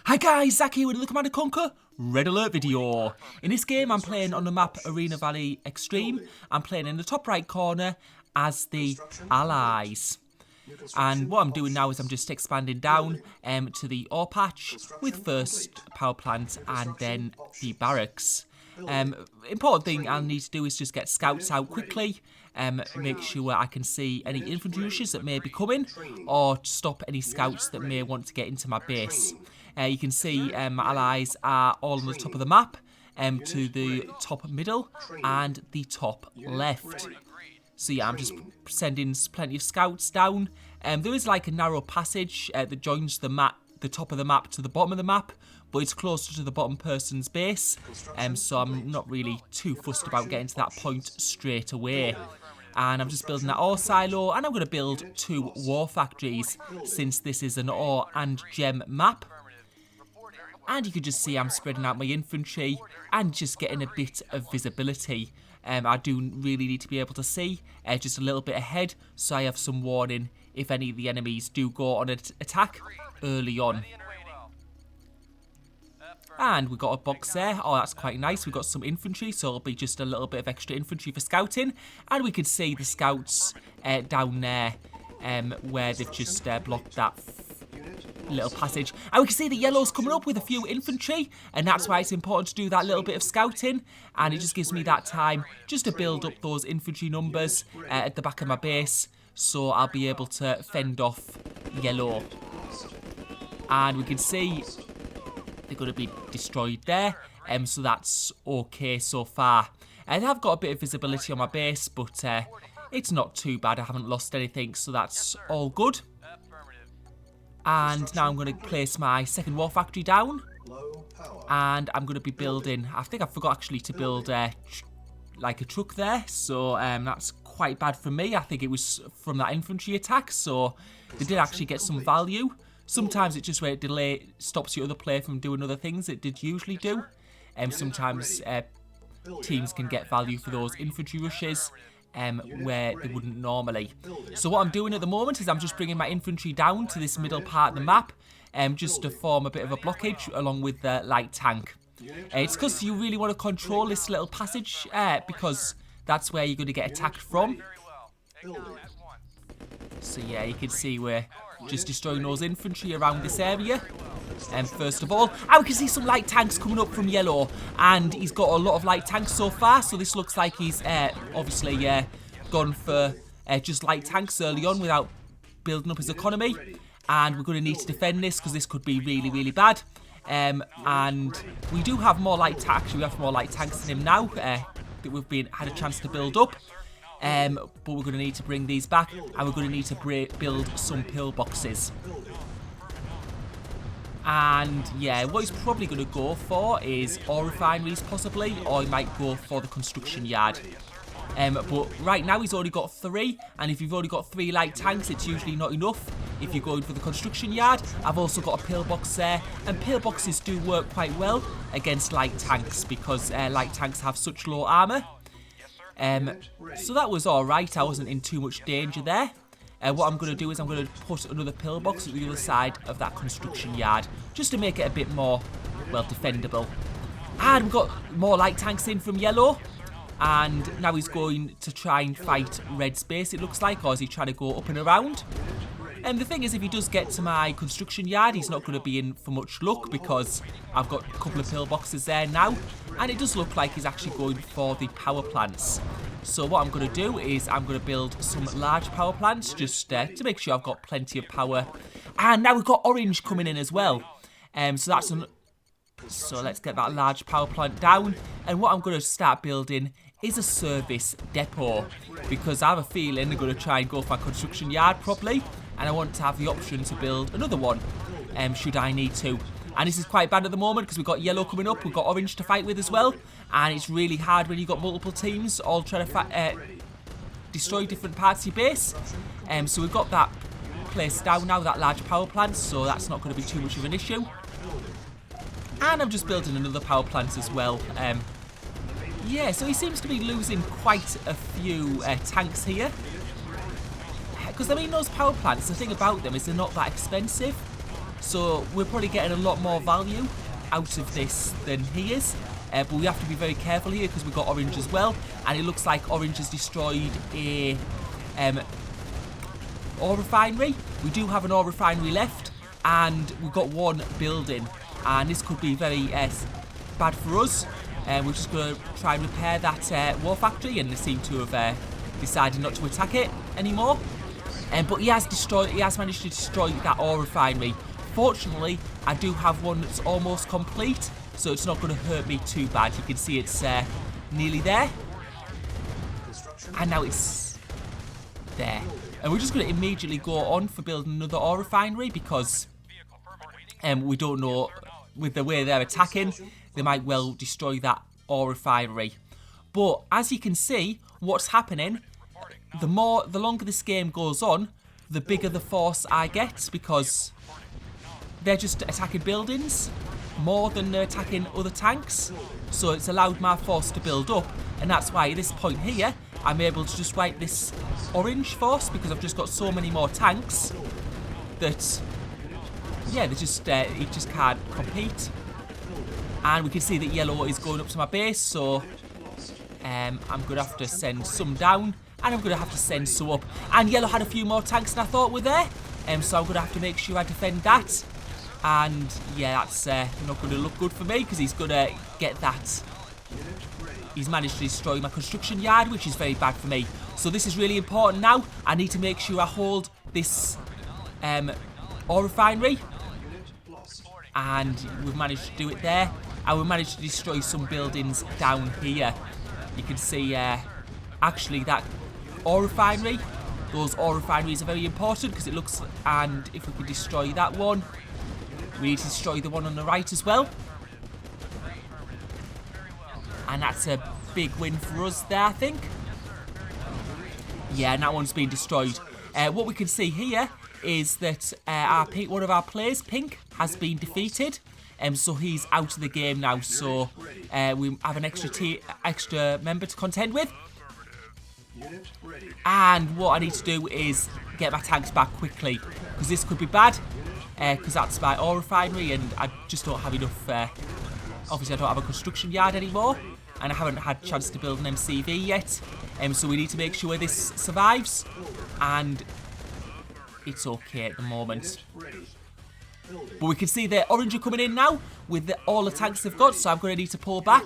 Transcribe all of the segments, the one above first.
Hi guys, Zach here with the Command & Conquer Red Alert video. In this game I'm playing on the map Arena Valley Extreme. I'm playing in the top right corner as the Allies. And what I'm doing now is I'm just expanding down to the ore patch with first power plant and then the barracks. Important thing I'll need to do is just get scouts out quickly, make sure I can see any infantry rushes that may be coming, or stop any scouts that may want to get into my base. You can see my allies are all on the top of the map, to the top middle and the top left. So yeah, I'm just sending plenty of scouts down. There is like a narrow passage that joins the top of the map to the bottom of the map, but it's closer to the bottom person's base, so I'm not really too fussed about getting to that point straight away. And I'm just building that ore silo, and I'm going to build 2 war factories since this is an ore and gem map. And you can just see I'm spreading out my infantry and just getting a bit of visibility. I do really need to be able to see just a little bit ahead, so I have some warning if any of the enemies do go on an attack early on. And we got a box there. Oh, that's quite nice. We got some infantry, so it'll be just a little bit of extra infantry for scouting. And we can see the scouts down there where they've just blocked that little passage. And we can see the yellows coming up with a few infantry, and that's why it's important to do that little bit of scouting. And it just gives me that time just to build up those infantry numbers at the back of my base, so I'll be able to fend off yellow. And we can see they're going to be destroyed there, so that's okay so far. And I've got a bit of visibility on my base, but it's not too bad. I haven't lost anything, so that's all good. And now I'm going to place my second war factory down, and I'm going to be building, I think I forgot actually to build like a truck there, so that's quite bad for me. I think it was from that infantry attack, so they did actually get some value. Sometimes it just stops your other player from doing other things it did usually do. Sometimes teams can get value for those infantry rushes where they wouldn't normally. So what I'm doing at the moment is I'm just bringing my infantry down to this middle part of the map, just to form a bit of a blockage along with the light tank. It's because you really want to control this little passage, because that's where you're going to get attacked from. So yeah, you can see we're just destroying those infantry around this area. First of all, and we can see some light tanks coming up from yellow, and he's got a lot of light tanks so far, so this looks like he's obviously gone for just light tanks early on without building up his economy. And we're going to need to defend this because this could be really, really bad. And we do have more light tanks. Actually, we have more light tanks than him now that we've had a chance to build up. But we're going to need to bring these back, and we're going to need to build some pillboxes. And yeah, what he's probably going to go for is ore refineries possibly, or he might go for the construction yard. But right now he's only got 3, and if you've only got 3 light tanks, it's usually not enough if you're going for the construction yard. I've also got a pillbox there, and pillboxes do work quite well against light tanks because light tanks have such low armour. So that was alright, I wasn't in too much danger there. What I'm going to do is I'm going to put another pillbox at the other side of that construction yard, just to make it a bit more, well, defendable. And we've got more light tanks in from yellow, and now he's going to try and fight red's base, it looks like, or is he trying to go up and around? And the thing is, if he does get to my construction yard, he's not going to be in for much luck because I've got a couple of pillboxes there now, and it does look like he's actually going for the power plants. So what I'm going to do is I'm going to build some large power plants just to make sure I've got plenty of power. And now we've got orange coming in as well. So let's get that large power plant down. And what I'm going to start building is a service depot, because I have a feeling they're going to try and go for my construction yard probably, and I want to have the option to build another one should I need to. And this is quite bad at the moment because we've got yellow coming up, we've got orange to fight with as well, and it's really hard when you've got multiple teams all trying to destroy different parts of your base. So we've got that placed down now, that large power plant, so that's not going to be too much of an issue. And I'm just building another power plant as well. Yeah, so he seems to be losing quite a few tanks here. Because, I mean, those power plants, the thing about them is they're not that expensive. So we're probably getting a lot more value out of this than he is. But we have to be very careful here because we've got orange as well. And it looks like orange has destroyed a ore refinery. We do have an ore refinery left. And we've got one building. And this could be very bad for us. We're just going to try and repair that war factory. And they seem to have decided not to attack it anymore. But he has managed to destroy that ore refinery. Fortunately, I do have one that's almost complete, so it's not going to hurt me too bad. You can see it's nearly there. And now it's there. And we're just going to immediately go on for building another ore refinery because we don't know, with the way they're attacking, they might well destroy that ore refinery. But as you can see, what's happening, the longer this game goes on, the bigger the force I get because they're just attacking buildings more than they're attacking other tanks. So it's allowed my force to build up, and that's why at this point here I'm able to just wipe this orange force because I've just got so many more tanks that yeah, it just can't compete. And we can see that yellow is going up to my base, so I'm going to have to send some down, and I'm going to have to send some up. And yellow had a few more tanks than I thought were there, so I'm going to have to make sure I defend that. And yeah, that's not going to look good for me because he's going to get that. He's managed to destroy my construction yard, which is very bad for me. So this is really important now. I need to make sure I hold this ore refinery. And we've managed to do it there. And we've managed to destroy some buildings down here. You can see actually that ore refinery. Those ore refineries are very important because it looks, and if we can destroy that one, we need to destroy the one on the right as well. And that's a big win for us there, I think. Yeah, and that one's been destroyed. What we can see here is that one of our players, Pink, has been defeated. So he's out of the game now. So we have an extra member to contend with. And what I need to do is get my tanks back quickly, because this could be bad. Because that's my ore refinery, and I just don't have enough. Obviously, I don't have a construction yard anymore, and I haven't had a chance to build an MCV yet. So we need to make sure this survives, and it's okay at the moment. But we can see the orange are coming in now with all the tanks they've got, so I'm going to need to pull back.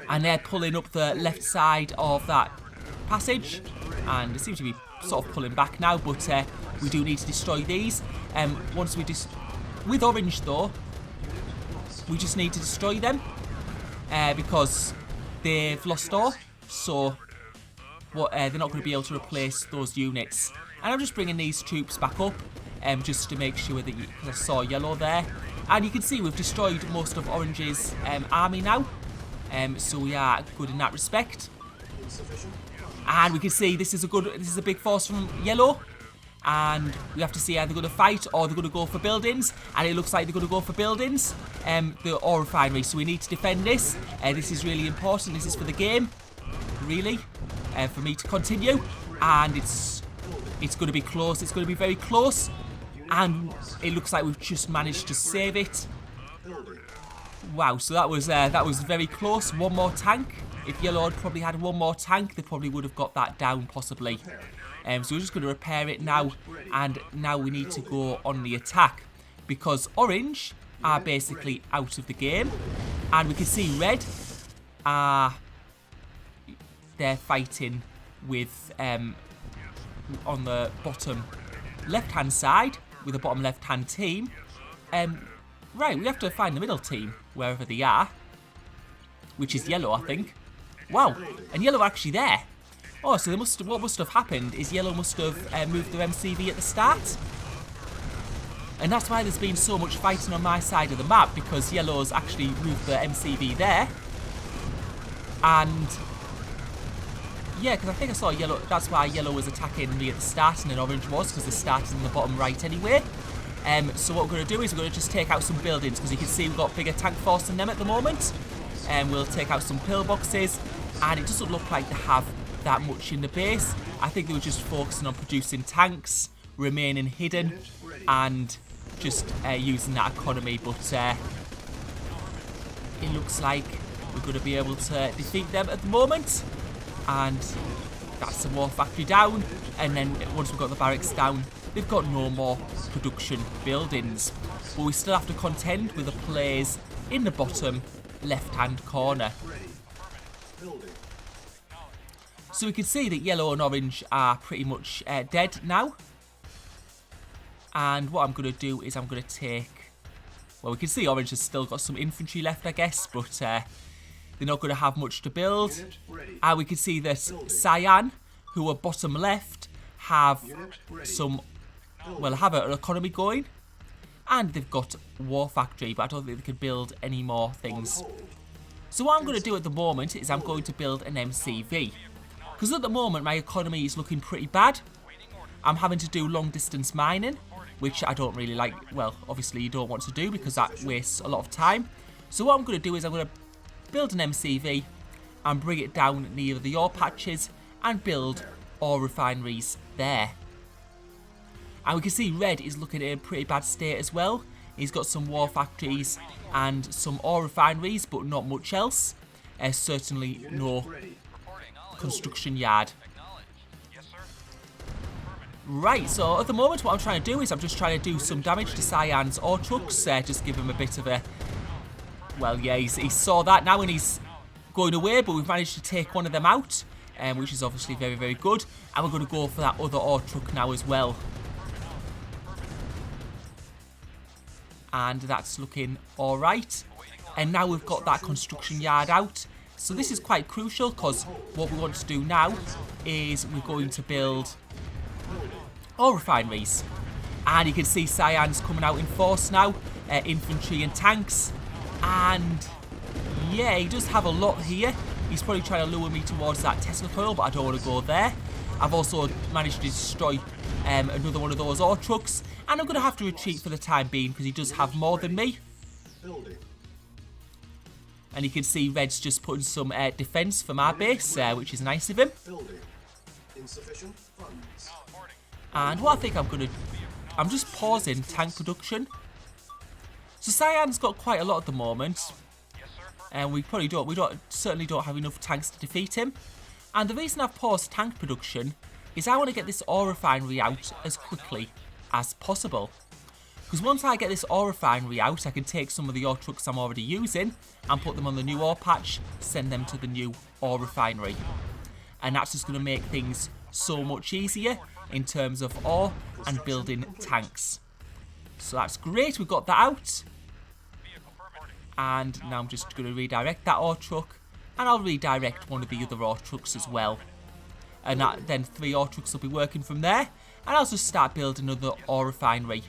And they're pulling up the left side of that passage, and they seem to be sort of pulling back now, but we do need to destroy these. Once we with orange though, we just need to destroy them because they've lost ore, so they're not going to be able to replace those units. And I'm just bringing these troops back up just to make sure that I saw yellow there, and you can see we've destroyed most of orange's army now, so we are good in that respect. And we can see this is a big force from yellow, and we have to see either they're going to fight or they're going to go for buildings, and it looks like they're going to go for buildings, the ore refinery, so we need to defend this. This is really important. This is for the game, really, for me to continue, and it's going to be close. It's going to be very close, and it looks like we've just managed to save it. Wow, so that was very close. One more tank. If yellow had probably had one more tank, they probably would have got that down, possibly. So we're just going to repair it now, and now we need to go on the attack, because orange are basically out of the game, and we can see red are they're fighting with on the bottom left-hand side with the bottom left-hand team. Right, we have to find the middle team wherever they are, which is yellow, I think. Wow, and yellow are actually there. Oh, so what must have happened is yellow must have moved their MCV at the start. And that's why there's been so much fighting on my side of the map, because yellow's actually moved their MCV there. And yeah, because I think I saw yellow, that's why yellow was attacking me at the start and then orange was, because they started in the bottom right anyway. So what we're going to do is we're going to just take out some buildings, because you can see we've got bigger tank force than them at the moment. And we'll take out some pillboxes, and it doesn't look like they have that much in the base. I think they were just focusing on producing tanks, remaining hidden and just using that economy, but it looks like we're going to be able to defeat them at the moment. And that's the war factory down, and then once we've got the barracks down, they've got no more production buildings. But we still have to contend with the players in the bottom left-hand corner. So we can see that yellow and orange are pretty much dead now. And what I'm going to do is I'm going to take... Well, we can see orange has still got some infantry left, I guess, but they're not going to have much to build. And we can see that cyan, who are bottom left, have some... Well, have an economy going. And they've got war factory, but I don't think they can build any more things. So what I'm going to do at the moment is I'm going to build an MCV. Because at the moment my economy is looking pretty bad. I'm having to do long distance mining, which I don't really like. Well, obviously you don't want to do because that wastes a lot of time. So what I'm going to do is I'm going to build an MCV and bring it down near the ore patches and build ore refineries there. And we can see red is looking in a pretty bad state as well. He's got some war factories and some ore refineries, but not much else. Certainly no construction yard. Right, so at the moment what I'm trying to do is I'm just trying to do some damage to Cyan's ore trucks. Just give him a bit of a... Well, yeah, he saw that now and he's going away, but we've managed to take one of them out, which is obviously very, very good. And we're going to go for that other ore truck now as well. And that's looking alright. And now we've got that construction yard out. So this is quite crucial because what we want to do now is we're going to build ore refineries. And you can see Cyan's coming out in force now. Infantry and tanks. And yeah, he does have a lot here. He's probably trying to lure me towards that Tesla coil, but I don't want to go there. I've also managed to destroy another one of those ore trucks. And I'm going to have to retreat for the time being because he does have more than me. And you can see Red's just putting some defence for my base, which is nice of him. And what I think I'm going to... I'm just pausing tank production. So Cyan's got quite a lot at the moment. And we probably don't... certainly don't have enough tanks to defeat him. And the reason I've paused tank production is I want to get this ore refinery out as quickly as possible. Because once I get this ore refinery out, I can take some of the ore trucks I'm already using and put them on the new ore patch, send them to the new ore refinery. And that's just going to make things so much easier in terms of ore and building tanks. So that's great, we've got that out. And now I'm just going to redirect that ore truck, and I'll redirect one of the other ore trucks as well. And then 3 ore trucks will be working from there, and I'll just start building another ore refinery.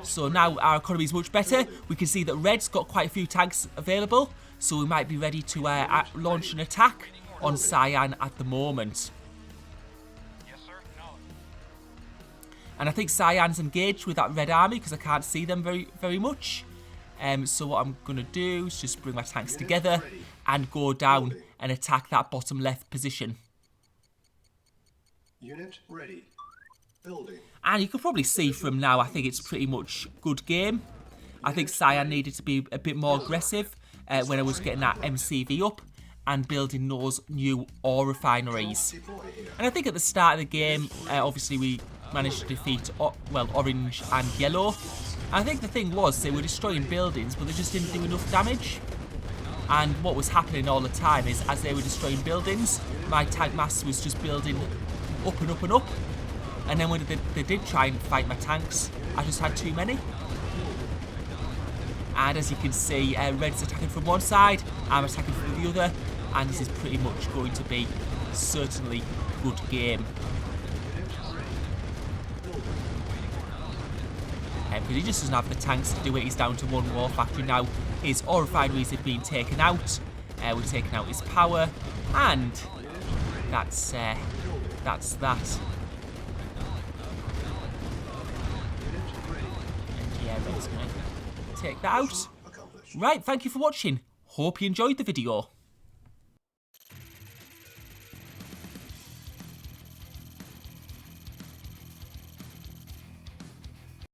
So now our economy is much better. We can see that Red's got quite a few tanks available, so we might be ready to launch an attack on Cyan at the moment. And I think Cyan's engaged with that red army because I can't see them very much. So what I'm going to do is just bring my tanks together and go down and attack that bottom left position. Unit ready. Building. And you can probably see from now, I think it's pretty much good game. I think Cyan needed to be a bit more aggressive when I was getting that MCV up and building those new ore refineries. And I think at the start of the game, obviously we managed to defeat, well, orange and yellow. And I think the thing was, they were destroying buildings, but they just didn't do enough damage. And what was happening all the time is, as they were destroying buildings, my tank mass was just building up and up and up. And then when they did try and fight my tanks, I just had too many. And as you can see, Red's attacking from one side, I'm attacking from the other, and this is pretty much going to be certainly a good game. Because he just doesn't have the tanks to do it. He's down to one war factory now. His ore refineries have been taken out. We've taken out his power, and that's that. And yeah, Red's going to take that out. Right, thank you for watching. Hope you enjoyed the video.